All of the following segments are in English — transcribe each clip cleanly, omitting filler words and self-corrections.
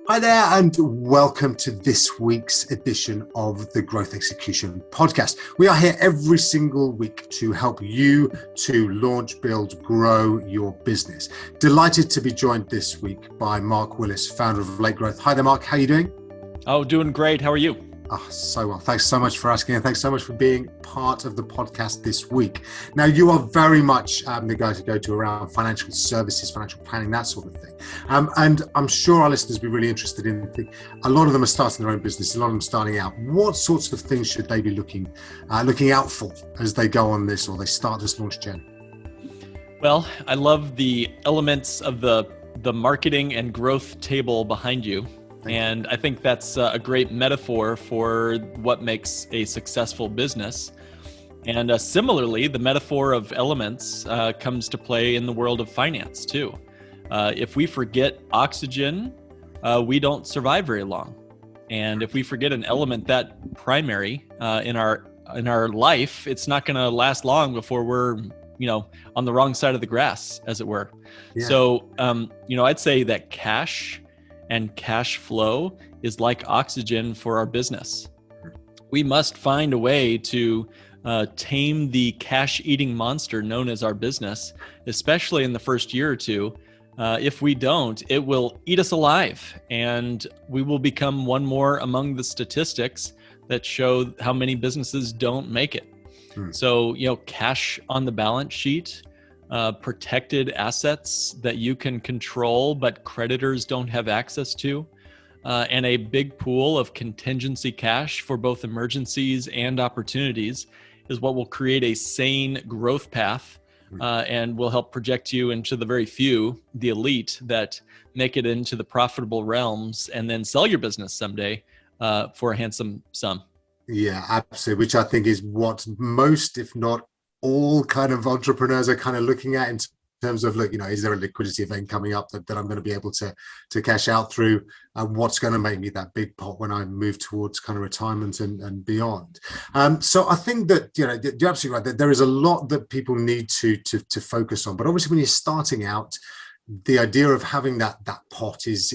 Hi there, and welcome to this week's edition of the Growth Execution Podcast. We are here every single week to help you to launch, build, grow your business. Delighted to be joined this week by Mark Willis, founder of Late Growth. Hi there, Mark. How are you doing? Oh, doing great. How are you? Oh, so well. Thanks so much for asking, and thanks so much for being part of the podcast this week. Now, you are very much the guy to go to around financial services, financial planning, that sort of thing. And I'm sure our listeners will be really interested in. A lot of them are starting their own business. A lot of them starting out. What sorts of things should they be looking out for as they go on this or they start this launch journey? Well, I love the elements of the marketing and growth table behind you. And I think that's a great metaphor for what makes a successful business. And similarly, the metaphor of elements comes to play in the world of finance too. If we forget oxygen, we don't survive very long. And if we forget an element that primary in our life, it's not going to last long before we're on the wrong side of the grass, as it were. Yeah. So I'd say that cash and cash flow is like oxygen for our business. We must find a way to tame the cash-eating monster known as our business, especially in the first year or two. If we don't, it will eat us alive, and we will become one more among the statistics that show how many businesses don't make it. So, cash on the balance sheet, protected assets that you can control, but creditors don't have access to, and a big pool of contingency cash for both emergencies and opportunities is what will create a sane growth path and will help project you into the very few, the elite, that make it into the profitable realms and then sell your business someday for a handsome sum. Yeah, absolutely. Which I think is what most, if not all kind of entrepreneurs are kind of looking at in terms of, look, is there a liquidity event coming up that I'm going to be able to cash out through? What's going to make me that big pot when I move towards kind of retirement and beyond? So I think that, you're absolutely right, that there is a lot that people need to focus on. But obviously when you're starting out, the idea of having that pot is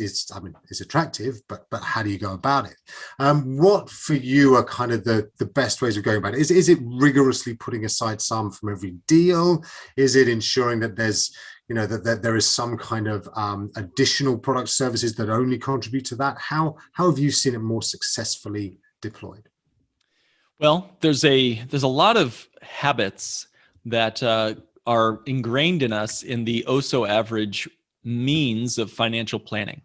attractive, but how do you go about it? What for you are kind of the best ways of going about it? Is it rigorously putting aside some from every deal? Is it ensuring that there's that there is some kind of additional product services that only contribute to that? How have you seen it more successfully deployed? Well, there's a lot of habits that are ingrained in us in the oh-so-average means of financial planning.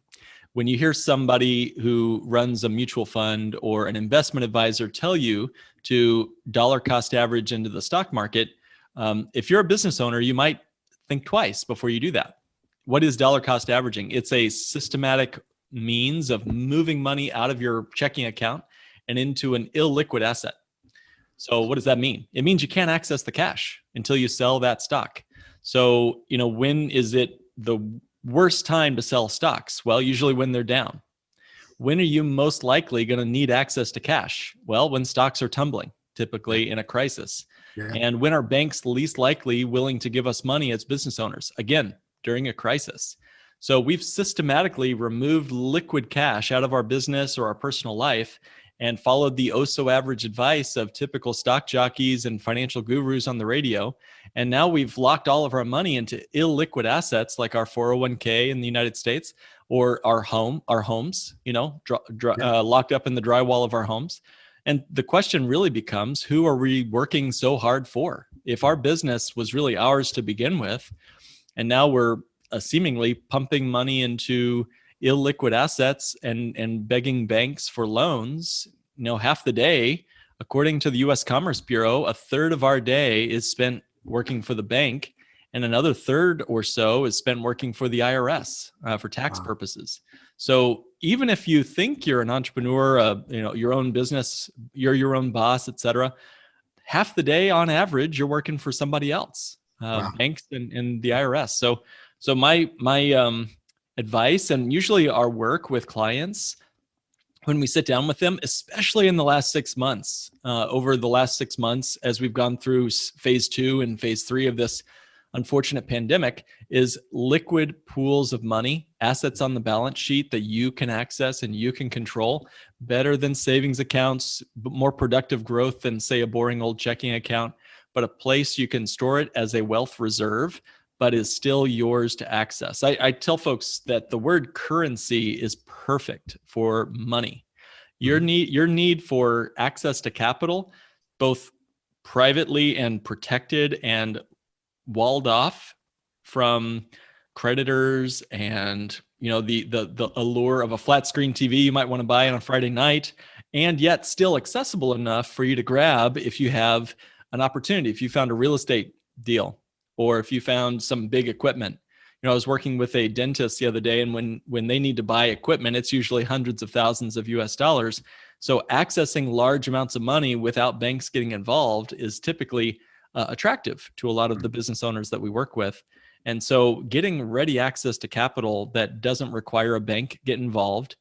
When you hear somebody who runs a mutual fund or an investment advisor tell you to dollar cost average into the stock market, if you're a business owner, you might think twice before you do that. What is dollar cost averaging? It's a systematic means of moving money out of your checking account and into an illiquid asset. So what does that mean? It means you can't access the cash until you sell that stock. So, when is it the worst time to sell stocks? Well, usually when they're down. When are you most likely going to need access to cash? Well, when stocks are tumbling, typically in a crisis. Yeah. And when are banks least likely willing to give us money as business owners? Again, during a crisis. So we've systematically removed liquid cash out of our business or our personal life and followed the oh-so-average advice of typical stock jockeys and financial gurus on the radio. And now we've locked all of our money into illiquid assets like our 401k in the United States, or our homes, locked up in the drywall of our homes. And the question really becomes, who are we working so hard for? If our business was really ours to begin with, and now we're seemingly pumping money into illiquid assets and begging banks for loans, half the day, according to the U.S. Commerce Bureau, a third of our day is spent working for the bank, and another third or so is spent working for the IRS for tax purposes. So even if you think you're an entrepreneur, your own business, you're your own boss, et cetera, half the day on average, you're working for somebody else, banks and the IRS. So my advice, and usually our work with clients, when we sit down with them, especially in the last 6 months, over the last 6 months, as we've gone through phase 2 and phase 3 of this unfortunate pandemic is liquid pools of money, assets on the balance sheet that you can access and you can control, better than savings accounts, more productive growth than, say, a boring old checking account, but a place you can store it as a wealth reserve, but is still yours to access. I tell folks that the word currency is perfect for money. Your need for access to capital, both privately and protected and walled off from creditors and the allure of a flat screen TV you might want to buy on a Friday night, and yet still accessible enough for you to grab if you have an opportunity, if you found a real estate deal, or if you found some big equipment. I was working with a dentist the other day, and when they need to buy equipment, it's usually hundreds of thousands of US dollars. So accessing large amounts of money without banks getting involved is typically attractive to a lot of the business owners that we work with. And so getting ready access to capital that doesn't require a bank get involved,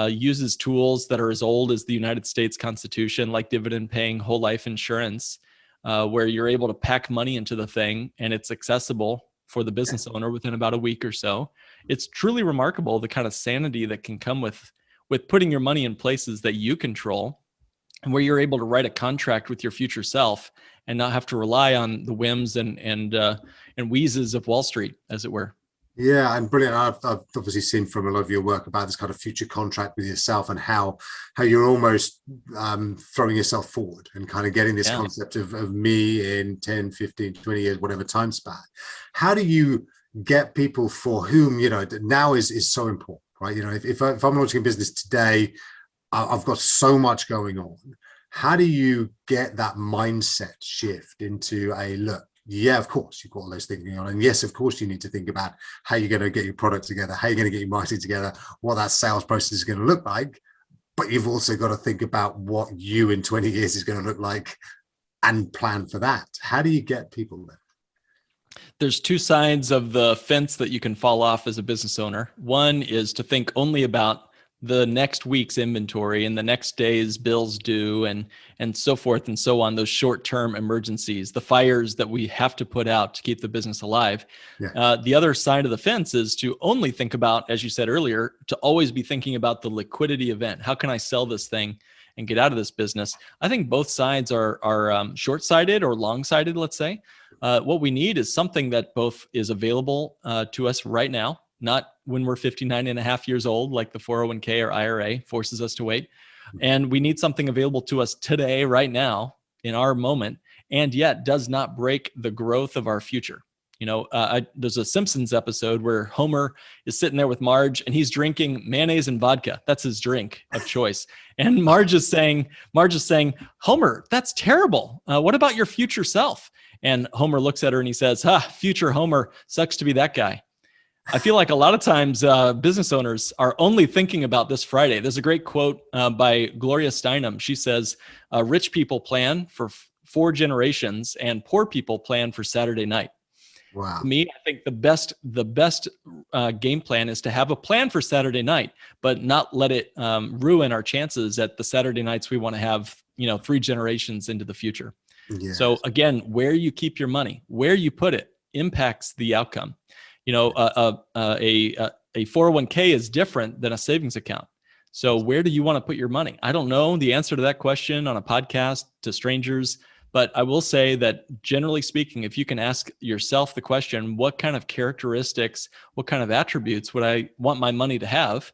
uses tools that are as old as the United States Constitution, like dividend paying whole life insurance, where you're able to pack money into the thing and it's accessible for the business owner within about a week or so. It's truly remarkable the kind of sanity that can come with putting your money in places that you control, and where you're able to write a contract with your future self and not have to rely on the whims and wheezes of Wall Street, as it were. Yeah, and brilliant. I've obviously seen from a lot of your work about this kind of future contract with yourself, and how you're almost throwing yourself forward and kind of getting this concept of me in 10, 15, 20 years, whatever time span. How do you get people for whom, now is so important, right? If I'm launching a business today, I've got so much going on. How do you get that mindset shift into a look? Yeah, of course, you've got all those things going on. And yes, of course, you need to think about how you're going to get your product together, how you're going to get your marketing together, what that sales process is going to look like. But you've also got to think about what you in 20 years is going to look like and plan for that. How do you get people there? There's two sides of the fence that you can fall off as a business owner. One is to think only about the next week's inventory and the next day's bills due and so forth and so on, those short-term emergencies, the fires that we have to put out to keep the business alive. Yeah. The other side of the fence is to only think about, as you said earlier, to always be thinking about the liquidity event. How can I sell this thing and get out of this business? I think both sides are short-sighted or long-sighted, let's say. What we need is something that both is available to us right now, not when we're 59 and a half years old, like the 401k or IRA forces us to wait. And we need something available to us today, right now, in our moment, and yet does not break the growth of our future. There's a Simpsons episode where Homer is sitting there with Marge and he's drinking mayonnaise and vodka. That's his drink of choice. And Marge is saying, Homer, that's terrible. What about your future self? And Homer looks at her and he says, future Homer, sucks to be that guy. I feel like a lot of times business owners are only thinking about this Friday. There's a great quote by Gloria Steinem. She says, rich people plan for 4 generations and poor people plan for Saturday night. Wow. To me, I think the best game plan is to have a plan for Saturday night, but not let it ruin our chances at the Saturday nights we want to have, 3 generations into the future. Yes. So again, where you keep your money, where you put it impacts the outcome. A 401k is different than a savings account. So where do you want to put your money? I don't know the answer to that question on a podcast to strangers, but I will say that generally speaking, if you can ask yourself the question, what kind of characteristics, what kind of attributes would I want my money to have?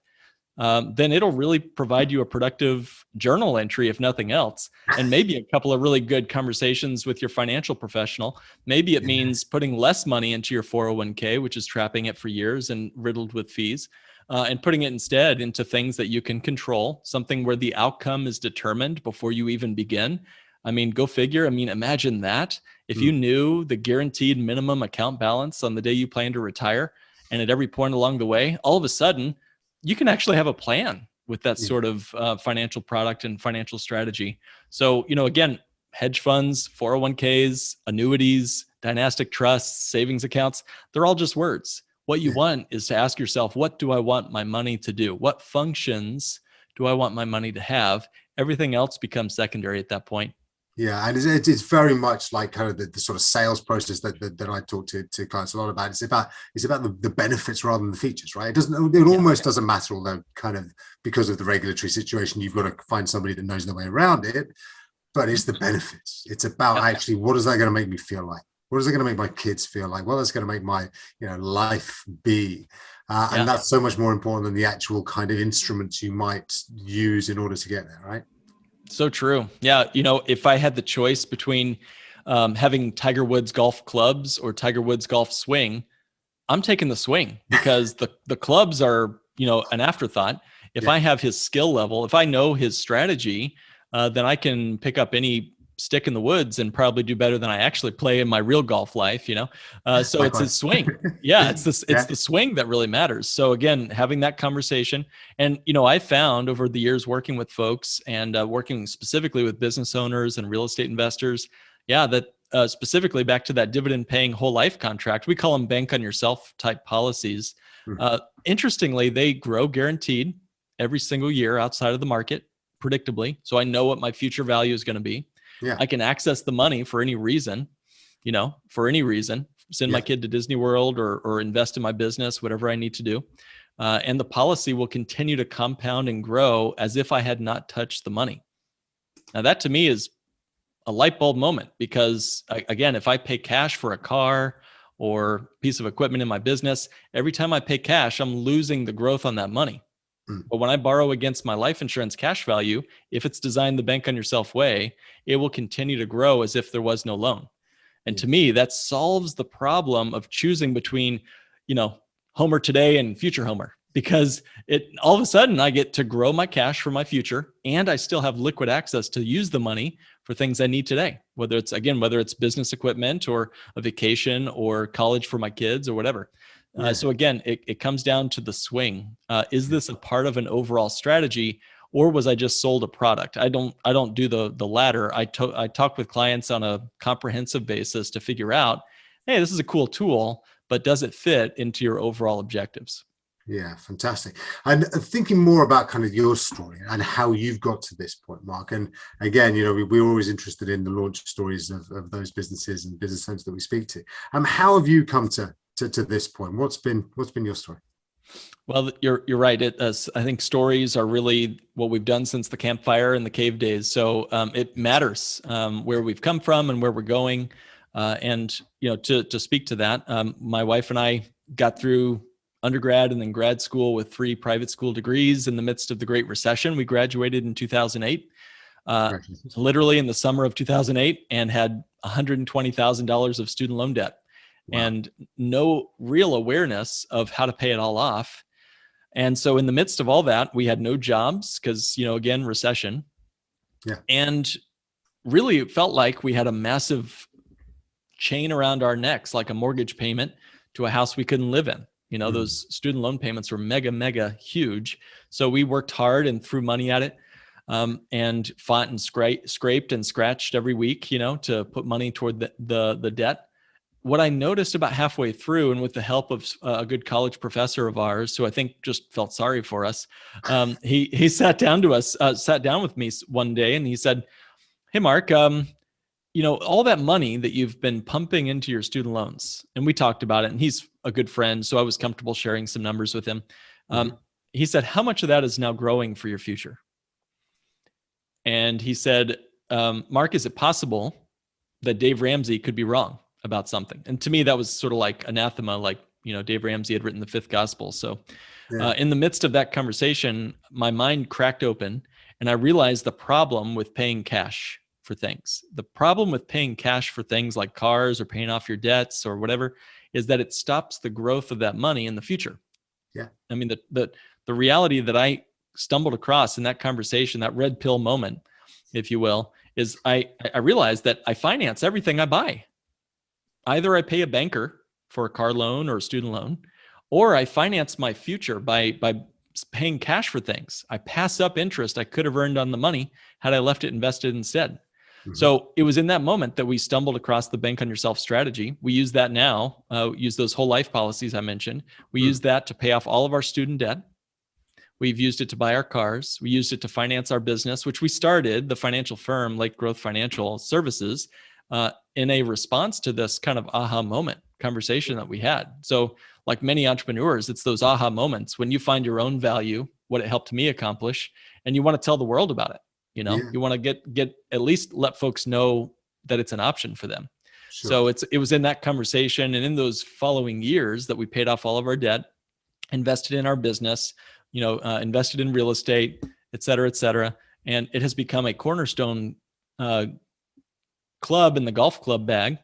Then it'll really provide you a productive journal entry, if nothing else, and maybe a couple of really good conversations with your financial professional. Maybe it means putting less money into your 401k, which is trapping it for years and riddled with fees, and putting it instead into things that you can control, something where the outcome is determined before you even begin. I mean, go figure. I mean, imagine that. If you knew the guaranteed minimum account balance on the day you plan to retire, and at every point along the way, all of a sudden, you can actually have a plan with that sort of financial product and financial strategy. So, again, hedge funds, 401ks, annuities, dynastic trusts, savings accounts, they're all just words. What you want is to ask yourself, what do I want my money to do? What functions do I want my money to have? Everything else becomes secondary at that point. Yeah, and it's very much like kind of the sort of sales process that I talk to clients a lot about. It's about the benefits rather than the features, right? It Yeah. almost doesn't matter, although kind of because of the regulatory situation, you've got to find somebody that knows their way around it. But it's the benefits. It's about Yep. actually what is that going to make me feel like? What is it going to make my kids feel like? Well, that's going to make my life be. And Yeah. that's so much more important than the actual kind of instruments you might use in order to get there, right? So true. Yeah. If I had the choice between having Tiger Woods golf clubs or Tiger Woods golf swing, I'm taking the swing because the clubs are, an afterthought. If Yeah, I have his skill level, if I know his strategy, then I can pick up any stick in the woods and probably do better than I actually play in my real golf life, So it's his likewise. swing. Yeah, it's Yeah, the swing that really matters. So again, having that conversation, and I found over the years working with folks and working specifically with business owners and real estate investors, yeah, that specifically back to that dividend paying whole life contract, we call them bank on yourself type policies. mm, Interestingly, they grow guaranteed every single year outside of the market predictably. So I know what my future value is going to be. yeah, I can access the money for any reason, for any reason, send my yeah, kid to Disney World or invest in my business, whatever I need to do. And the policy will continue to compound and grow as if I had not touched the money. Now, that to me is a light bulb moment because, again, if I pay cash for a car or piece of equipment in my business, every time I pay cash, I'm losing the growth on that money. mm, But when I borrow against my life insurance cash value, if it's designed the bank on yourself way, it will continue to grow as if there was no loan. And yeah, to me, that solves the problem of choosing between, Homer today and future Homer, because it all of a sudden I get to grow my cash for my future and I still have liquid access to use the money for things I need today, whether it's business equipment or a vacation or college for my kids or whatever. yeah, So again, it comes down to the swing. Is yeah. this a part of an overall strategy, or was I just sold a product? I don't do the latter. I talk with clients on a comprehensive basis to figure out, hey, this is a cool tool, but does it fit into your overall objectives? Yeah, fantastic. And thinking more about kind of your story and how you've got to this point, Mark. And again, we're always interested in the launch stories of those businesses and business owners that we speak to. How have you come to this point? What's been your story? Well, you're right. I think stories are really what we've done since the campfire and the cave days. So it matters where we've come from and where we're going. And to speak to that, my wife and I got through undergrad and then grad school with 3 private school degrees in the midst of the Great Recession. We graduated in 2008, Congratulations. literally in the summer of 2008, and had $120,000 of student loan debt Wow. and no real awareness of how to pay it all off. And so in the midst of all that, we had no jobs because, again, recession. Yeah. And really it felt like we had a massive chain around our necks, like a mortgage payment to a house we couldn't live in. Those student loan payments were mega, mega huge. So we worked hard and threw money at it, and fought and scraped and scratched every week, to put money toward the debt. What I noticed about halfway through, and with the help of a good college professor of ours, who I think just felt sorry for us, he sat down with me one day, and he said, "Hey, Mark, all that money that you've been pumping into your student loans," and we talked about it, and he's a good friend, so I was comfortable sharing some numbers with him. Mhm. He said, "How much of that is now growing for your future?" And he said, "Mark, is it possible that Dave Ramsey could be wrong about something?" And to me, that was sort of like anathema, like, Dave Ramsey had written the 5th gospel. So Yeah. in the midst of that conversation, my mind cracked open and I realized the problem with paying cash for things. The problem with paying cash for things like cars or paying off your debts or whatever is that it stops the growth of that money in the future. Yeah. I mean, the reality that I stumbled across in that conversation, that red pill moment, if you will, is I realized that I finance everything I buy. Either I pay a banker for a car loan or a student loan, or I finance my future by paying cash for things. I pass up interest I could have earned on the money had I left it invested instead. Mhm. So it was in that moment that we stumbled across the bank on yourself strategy. We use that now, use those whole life policies I mentioned. We use that to pay off all of our student debt. We've used it to buy our cars. We used it to finance our business, which we started, the financial firm, Lake Growth Financial Services, in a response to this kind of aha moment conversation that we had. So like many entrepreneurs, it's those aha moments when you find your own value, what it helped me accomplish, and you want to tell the world about it. You want to get at least let folks know that it's an option for them. Sure. So it was in that conversation and in those following years that we paid off all of our debt, invested in our business, invested in real estate, et cetera, et cetera. And it has become a cornerstone club in the golf club bag,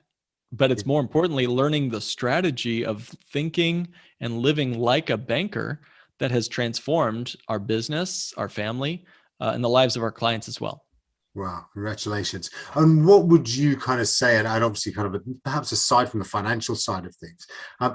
but it's more importantly learning the strategy of thinking and living like a banker that has transformed our business, our family, and the lives of our clients as well. Wow, congratulations. And what would you kind of say, and obviously kind of perhaps aside from the financial side of things,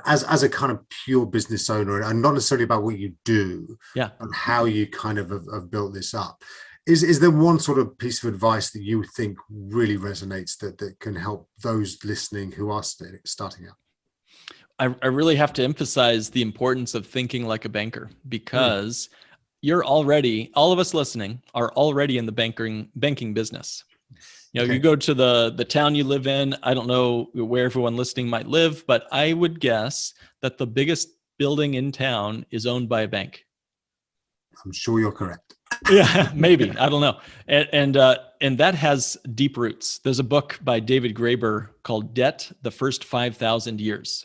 as a kind of pure business owner, and not necessarily about what you do, and how you kind of have built this up, is there one sort of piece of advice that you think really resonates that can help those listening who are starting out? I really have to emphasize the importance of thinking like a banker, because you're already, all of us listening are already in the banking business. You go to the town you live in. I don't know where everyone listening might live, but I would guess that the biggest building in town is owned by a bank. I'm sure you're correct. Yeah, maybe. I don't know. And that has deep roots. There's a book by David Graeber called Debt, the First 5,000 Years.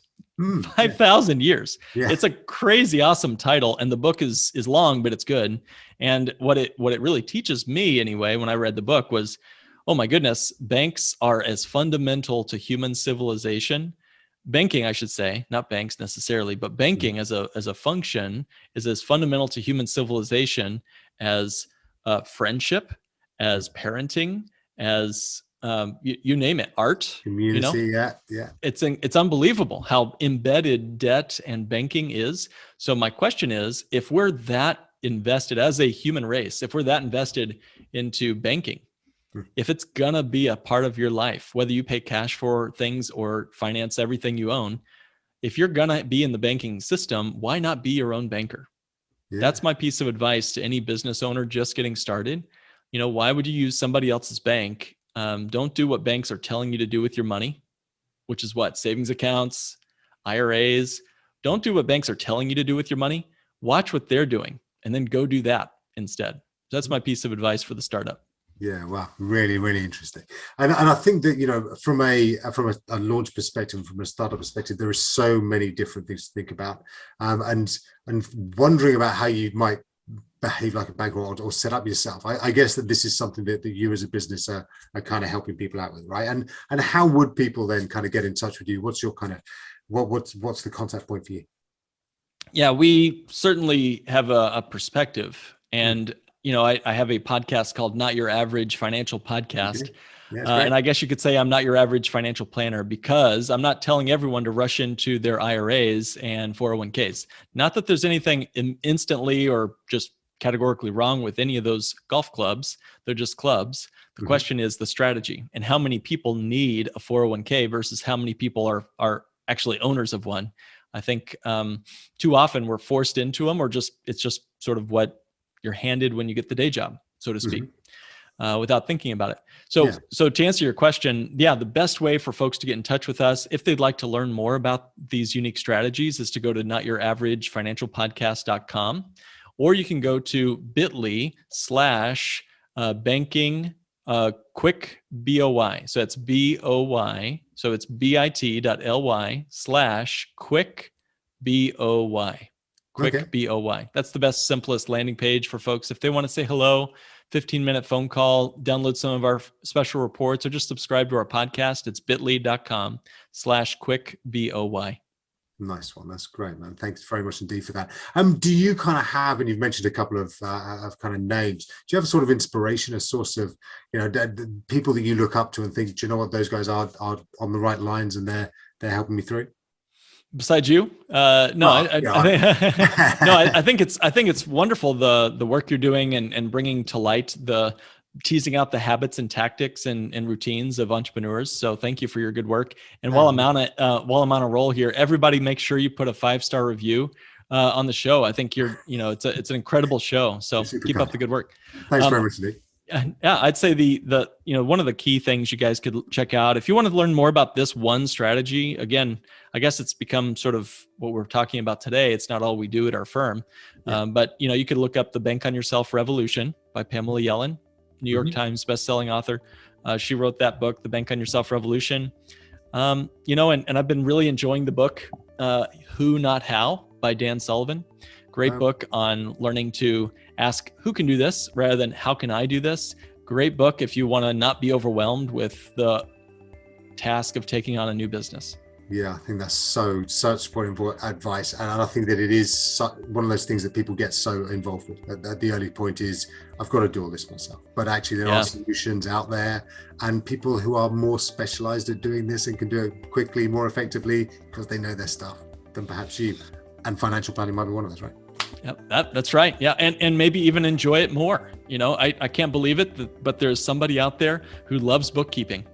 5,000 years. Yeah. It's a crazy awesome title, and the book is long, but it's good. And what it really teaches me anyway, when I read the book, was, oh my goodness, banks are as fundamental to human civilization. Banking, I should say, not banks necessarily, but banking as a function is as fundamental to human civilization as friendship, as parenting, as you name it, art, community. It's unbelievable how embedded debt and banking is. So my question is, if we're that invested as a human race, if we're that invested into banking, if it's gonna be a part of your life, whether you pay cash for things or finance everything you own, if you're gonna be in the banking system, why not be your own banker? That's my piece of advice to any business owner just getting started. Why would you use somebody else's bank? Don't do what banks are telling you to do with your money, which is what? Savings accounts, IRAs. Don't do what banks are telling you to do with your money. Watch what they're doing and then go do that instead. So that's my piece of advice for the startup. Yeah, wow, really, really interesting. And I think that, from a launch perspective, from a startup perspective, there are so many different things to think about, and wondering about how you might behave like a bank or set up yourself. I guess that this is something that you as a business are kind of helping people out with, right? And how would people then kind of get in touch with you? What's your kind of what's the contact point for you? Yeah, we certainly have a perspective, and I have a podcast called Not Your Average Financial Podcast. And I guess you could say I'm not your average financial planner, because I'm not telling everyone to rush into their IRAs and 401ks. Not that there's anything instantly or just categorically wrong with any of those golf clubs. They're just clubs. The question is the strategy, and how many people need a 401k versus how many people are actually owners of one. I think too often we're forced into them, or it's just sort of what you're handed when you get the day job, so to speak, without thinking about it. So to answer your question, the best way for folks to get in touch with us, if they'd like to learn more about these unique strategies, is to go to notyouraverageFinancialPodcast.com, or you can go to bit.ly/banking quick BOY. So it's BOY. So it's bit.ly/quick BOY. Quick BOY. That's the best, simplest landing page for folks. If they want to say hello, 15-minute phone call, download some of our special reports, or just subscribe to our podcast, it's bit.ly.com/quick BOY. Nice one. That's great, man. Thanks very much indeed for that. Do you kind of have, and you've mentioned a couple of kind of names, do you have a sort of inspiration, a source of, people that you look up to and think, do you know what, those guys are on the right lines and they're helping me through? Besides you? No, I think it's wonderful, the work you're doing and bringing to light, teasing out the habits and tactics and routines of entrepreneurs. So thank you for your good work. And while I'm on a roll here, everybody make sure you put a 5-star review on the show. I think it's an incredible show. So keep up the good work. Thanks very much, Lee. Yeah, I'd say the one of the key things you guys could check out if you want to learn more about this one strategy. Again, I guess it's become sort of what we're talking about today. It's not all we do at our firm, but you could look up The Bank on Yourself Revolution by Pamela Yellen, New York Times bestselling author. She wrote that book, The Bank on Yourself Revolution. And I've been really enjoying the book, Who Not How by Dan Sullivan. Great book on learning to ask who can do this rather than how can I do this. Great book if you want to not be overwhelmed with the task of taking on a new business. Yeah, I think that's such important advice. And I think that it is one of those things that people get so involved with. At the early point is, I've got to do all this myself. But actually there are solutions out there, and people who are more specialized at doing this and can do it quickly, more effectively, because they know their stuff than perhaps you. And financial planning might be one of those, right? Yep, that's right. Yeah, and maybe even enjoy it more. I can't believe it, but there's somebody out there who loves bookkeeping.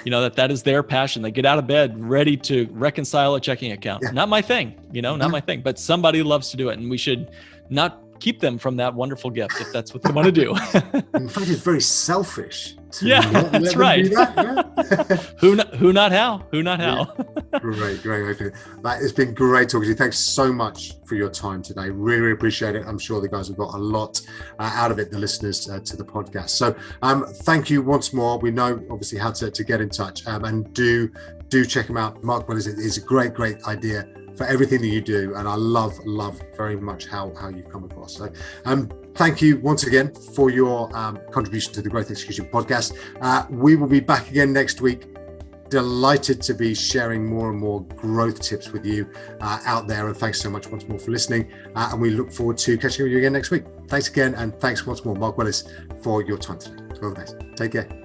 That is their passion. They get out of bed ready to reconcile a checking account. Yeah. Not my thing, not my thing, but somebody loves to do it, and we should not keep them from that wonderful gift if that's what they want to do. In fact, it's very selfish. That's right. Who not how? Great. It's been great talking to you. Thanks so much for your time today. Really appreciate it. I'm sure the guys have got a lot out of it, the listeners to the podcast. So thank you once more. We know obviously how to get in touch, and do check him out. Mark Willis is a great idea for everything that you do, and I love very much how you've come across. So thank you once again for your contribution to the Growth Execution podcast. We will be back again next week. Delighted to be sharing more and more growth tips with you out there, and thanks so much once more for listening, and we look forward to catching up with you again next week. Thanks again, and thanks once more, Mark Willis, for your time today. All the best. Take care.